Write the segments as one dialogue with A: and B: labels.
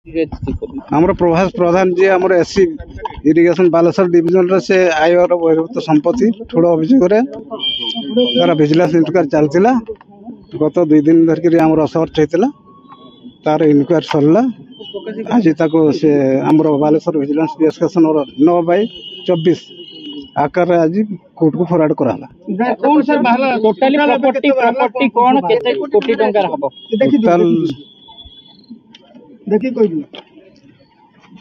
A: आमर प्रभास प्रधान जी आमर SC irrigation Baleshwar division से आयर बहिर्भूत संपत्ति ठूल अभियोग तार भिजिलेंस इनक्वारी चलता गत 2 दिन धरिक सर्च होता तार इनक्वारी सरला आज से आमर बालेश्वर भिजिलेंस इन्वेस्टिगेशन 9/24 आकार आज कोर्ट को फरवर्ड कराला।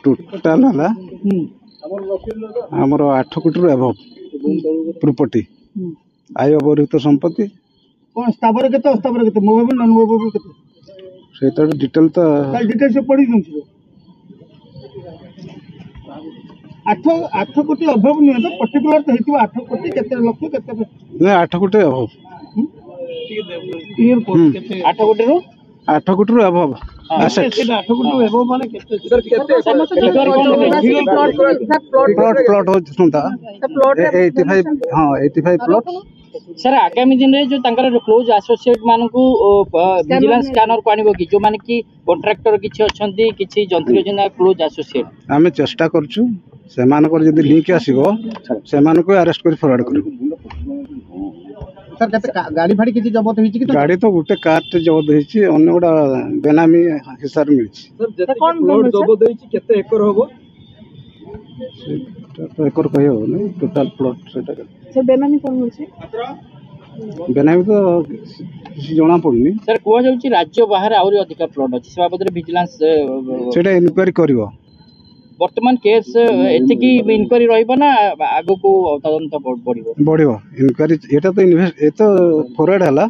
A: टोटाल है आमर 8 कोटी एभव प्रॉपर्टी आय बहिर्भूत संपत्ति
B: कौन स्थावर केते अस्थावर केते मूवेबल नॉन मूवेबल केते
A: सेटा डिटेल तो
B: डिटेल से पढ़ी दउछि 8 कोटी अभाव नहीं तो पर्टिकुलर तो हेतु 8 कोटी केते लक्ष केते
A: नहीं 8 कोटी अभाव
B: 8 कोटी रो
A: 8 कोटी रो अभाव एसेट
B: 8 कोटी रो एभाव माने केते सर केते
A: प्लॉट हो सुनता 85 हां 85 प्लॉट
C: सर आगामी दिन रे जो तंकर क्लोज एसोसिएट मान को विजिलेंस स्कैनर को आनिबो कि जो माने कि कॉन्ट्रैक्टर किछि अछंती किछि जंत्री जन क्लोज एसोसिएट
A: आमे चेष्टा करछु से मानकर जदी लिंक आसीबो से मान को अरेस्ट कर फॉरवर्ड करबो।
B: सर केते गाड़ी फाड़ी किछि जब्त होइछि कि
A: गाड़ी तो गुटे कार ते जब्त होइछि अन्य गुडा बेनामी हिसार मिलछि
B: सर जेते प्लॉट जब्त होइछि केते एकड़ होबो
A: तो एकर कहियो नै टोटल प्लॉट सेटा
D: सर बेनामी कोन होछि
A: बेनामी तो किसी जना पड़नी
C: सर को जाउछि राज्य बाहर आउरी अधिक प्लॉट अछि से बाबत विजिलेंस
A: सेटा इन्क्वायरी करिवो
C: वर्तमान केस एति की इन्क्वायरी रहइबो ना आगो को तदंत बढ़िबो
A: बढ़िबो इन्क्वायरी एटा तो इन्वेस्ट ए तो फॉरवर्ड हला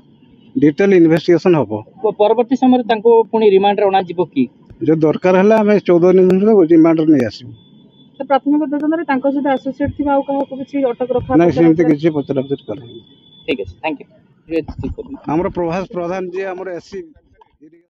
A: डिटेल इन्वेस्टिगेशन हबो
C: परवर्ती समय तांको पुनी रिमांड रे ओना जिवो की जो
A: दरकार हला हमें 14 दिन रे रिमांड रे नै आसीबो।
D: तो प्राथमिक तदंत रे तांको सहित एसोसिएट थिबा आ कहा को किछि अटक रखा
A: नै सेमते किछि पचरा पचर कर।
C: ठीक है थैंक यू
A: हमर प्रभास प्रधान जी हमर एससी